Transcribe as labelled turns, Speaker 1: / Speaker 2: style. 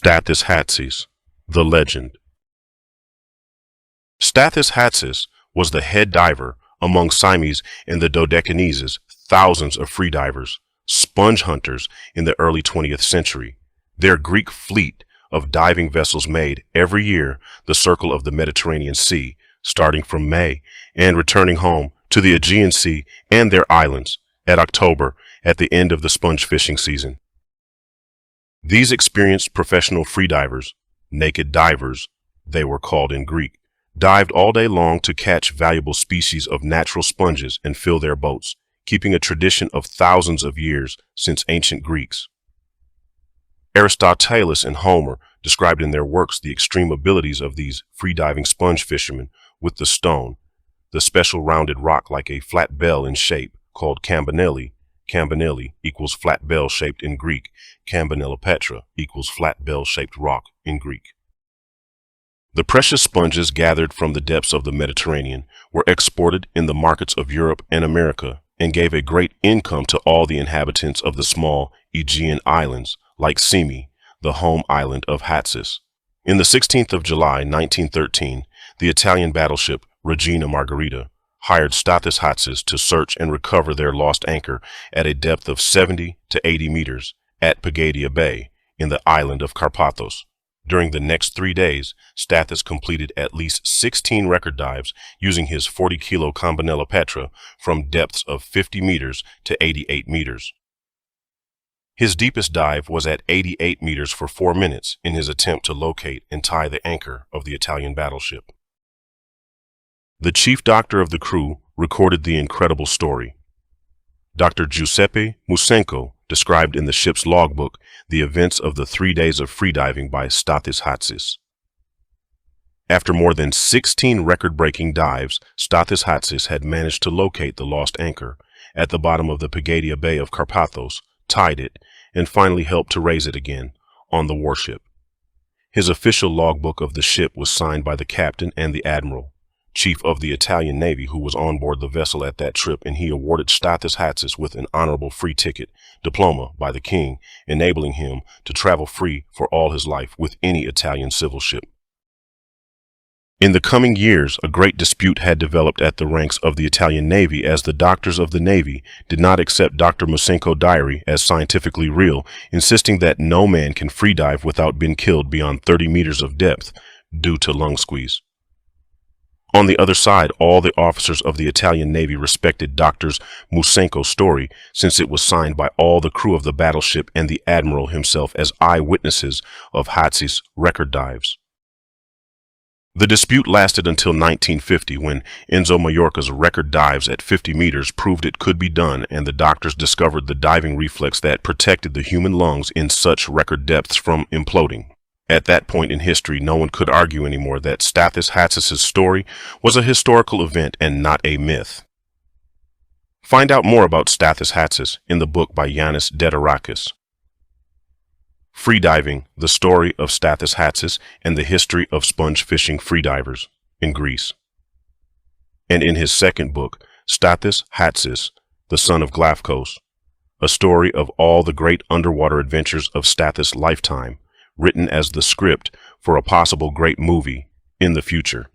Speaker 1: Stathis Hatzis, the legend. Stathis Hatzis was the head diver among Siamese and the Dodecanese's thousands of freedivers, sponge hunters in the early 20th century. Their Greek fleet of diving vessels made every year the circle of the Mediterranean Sea, starting from May and returning home to the Aegean Sea and their islands at October at the end of the sponge fishing season. These experienced professional freedivers, naked divers, they were called in Greek, dived all day long to catch valuable species of natural sponges and fill their boats, keeping a tradition of thousands of years since ancient Greeks. Aristotle and Homer described in their works the extreme abilities of these freediving sponge fishermen with the stone, the special rounded rock like a flat bell in shape called Kambanele. Kambanele equals flat bell shaped in Greek. Kambanelopetra equals flat bell shaped rock in Greek. The precious sponges gathered from the depths of the Mediterranean were exported in the markets of Europe and America and gave a great income to all the inhabitants of the small Aegean islands, like Simi, the home island of Hatzis. In the 16th of July, 1913, the Italian battleship Regina Margherita hired Stathis Hatzis to search and recover their lost anchor at a depth of 70 to 80 meters at Pigadia Bay in the island of Karpathos. During the next 3 days, Stathis completed at least 16 record dives using his 40-kilo Kambanelopetra from depths of 50 meters to 88 meters. His deepest dive was at 88 meters for 4 minutes in his attempt to locate and tie the anchor of the Italian battleship. The chief doctor of the crew recorded the incredible story. Dr. Giuseppe Musenko described in the ship's logbook the events of the 3 days of freediving by Stathis Hatzis. After more than 16 record-breaking dives, Stathis Hatzis had managed to locate the lost anchor at the bottom of the Pigadia Bay of Karpathos, tied it, and finally helped to raise it again on the warship. His official logbook of the ship was signed by the captain and the admiral, chief of the Italian Navy, who was on board the vessel at that trip, and he awarded Stathis Hatzis with an honorable free ticket diploma by the king, enabling him to travel free for all his life with any Italian civil ship. In the coming years, a great dispute had developed at the ranks of the Italian Navy, as the doctors of the Navy did not accept Dr. Musenko's diary as scientifically real, insisting that no man can freedive without being killed beyond 30 meters of depth due to lung squeeze. On the other side, all the officers of the Italian Navy respected Dr. Musenko's story, since it was signed by all the crew of the battleship and the admiral himself as eyewitnesses of Hatzis' record dives. The dispute lasted until 1950, when Enzo Maiorca's record dives at 50 meters proved it could be done, and the doctors discovered the diving reflex that protected the human lungs in such record depths from imploding. At that point in history, no one could argue anymore that Stathis Hatzis' story was a historical event and not a myth. Find out more about Stathis Hatzis in the book by Yanis Dodecanese, Freediving, the Story of Stathis Hatzis and the History of Sponge Fishing Freedivers in Greece. And in his second book, Stathis Hatzis, the Son of Glafkos, a story of all the great underwater adventures of Stathis' lifetime, written as the script for a possible great movie in the future.